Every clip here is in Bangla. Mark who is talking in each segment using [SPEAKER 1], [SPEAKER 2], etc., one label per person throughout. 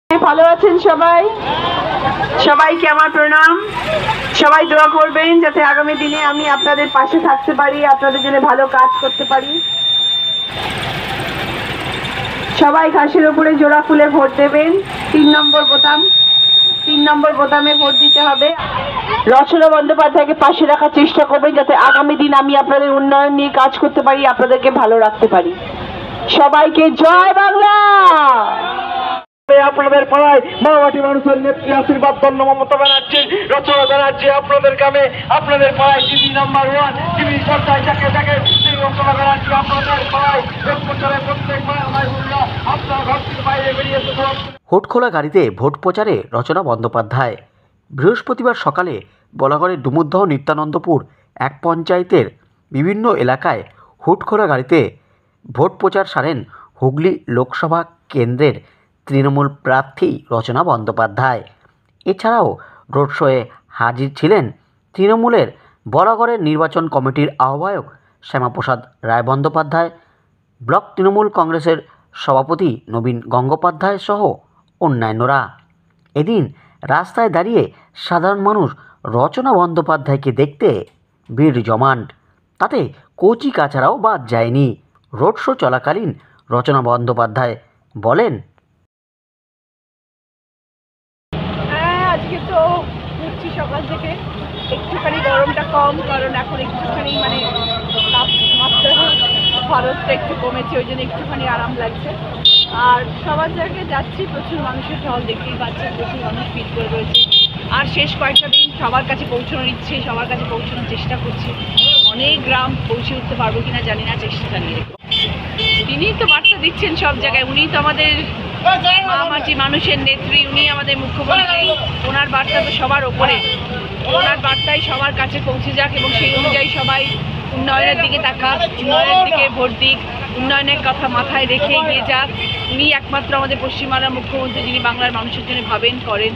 [SPEAKER 1] ভালো আছেন সবাই? সবাইকে আমার প্রণাম। সবাই দোয়া করবেন যাতে আগামী দিনে আমি আপনাদের পাশে থাকতে পারি, আপনাদের জন্য ভালো কাজ করতে পারি। সবাই ঘাসের উপরে জোড়া ফুলে ভোট দেবেন। 3 নম্বর বোতাম, 3 নম্বর বোতামে ভোট দিতে হবে। রচনা বন্দ্যোপাধ্যায়কে পাশে রাখার চেষ্টা করবেন যাতে আগামী দিন আমি আপনাদের উন্নয়ন নিয়ে কাজ করতে পারি, আপনাদেরকে ভালো রাখতে পারি। সবাইকে জয় বাংলা।
[SPEAKER 2] আপনাদের পাড়ায় মাওবাটি মানুষের নেত্রী আশীর্বাদ ধন্য মমতা ব্যানার্জি, রচনা ব্যানার্জি আপনাদের গ্রামে আপনাদের পাড়ায় টিভি নাম্বার 1 টিভি পর্দায় যাকে দেখে সেই রচনা ব্যানার্জি আপনাদের পাড়ায় ভোট প্রচারে প্রত্যেক মায়েরা আপনার ঘর থেকে বাইরে বেরিয়ে এসে
[SPEAKER 3] হুটখোলা গাড়িতে ভোট প্রচারে রচনা বন্দ্যোপাধ্যায়। বৃহস্পতিবার সকালে বলাগড়ের ডুমুরদহ নিত্যানন্দপুর এক পঞ্চায়েতের বিভিন্ন এলাকায় হুটখোলা গাড়িতে ভোট প্রচার সারেন হুগলি লোকসভা কেন্দ্রের তৃণমূল প্রার্থী রচনা বন্দ্যোপাধ্যায়। এছাড়াও রোড শোয়ে হাজির ছিলেন তৃণমূলের বলাগড়ের নির্বাচন কমিটির আহ্বায়ক শ্যামাপ্রসাদ রায় বন্দ্যোপাধ্যায়, ব্লক তৃণমূল কংগ্রেসের সভাপতি নবীন গঙ্গোপাধ্যায় সহ অন্যান্যরা। এদিন রাস্তায় দাঁড়িয়ে সাধারণ মানুষ রচনা বন্দ্যোপাধ্যায়কে দেখতে ভিড় জমান। তাতে কচি কাচারাও বাদ যায়নি। রোড শো চলাকালীন রচনা বন্দ্যোপাধ্যায় বলেন,
[SPEAKER 1] আজকে তো ঘুরছি সকাল থেকে, একটুখানি গরমটা কম, কারণ এখন একটুখানি তাপমাত্রা খরচটা একটু কমেছে, ওই জন্য একটুখানি আরাম লাগছে। আর সবার জায়গায় যাচ্ছি, প্রচুর মানুষের ঢল দেখতেই পাচ্ছেন, প্রচুর মানুষ ভিড় করে রয়েছে। আর শেষ কয়েকটা দিন সবার কাছে পৌঁছানোর ইচ্ছে, সবার কাছে পৌঁছানোর চেষ্টা করছি। অনেক গ্রাম পৌঁছে উঠতে পারবো কিনা জানি না, চেষ্টা চালিয়ে রেখো। তিনিই তো বার্তা দিচ্ছেন সব জায়গায়, উনিই তো আমাদের মামাটি মানুষের নেত্রী, উনি আমাদের মুখ্যমন্ত্রী। ওনার বার্তা তো সবার ওপরে, ওনার বার্তাই সবার কাছে পৌঁছে যাক এবং সেই অনুযায়ী সবাই উন্নয়নের দিকে তাকাক, উন্নয়নের দিকে ভোট দিক, উন্নয়নের কথা মাথায় রেখে এগিয়ে যাক। উনি একমাত্র আমাদের পশ্চিমবাংলার মুখ্যমন্ত্রী যিনি বাংলার মানুষের জন্য ভাবেন, করেন।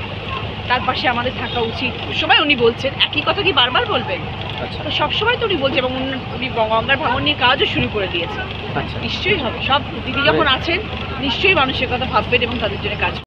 [SPEAKER 1] তার পাশে আমাদের থাকা উচিত। সবাই উনি বলছেন, একই কথা কি বারবার বলবেন? তো সবসময় তো উনি বলছেন এবং উনি গঙ্গার ভাঙন নিয়ে কাজও শুরু করে দিয়েছেন। নিশ্চয়ই হবে, সব দিদি যখন আছেন নিশ্চয়ই মানুষের কথা ভাববেন এবং তাদের জন্য কাজ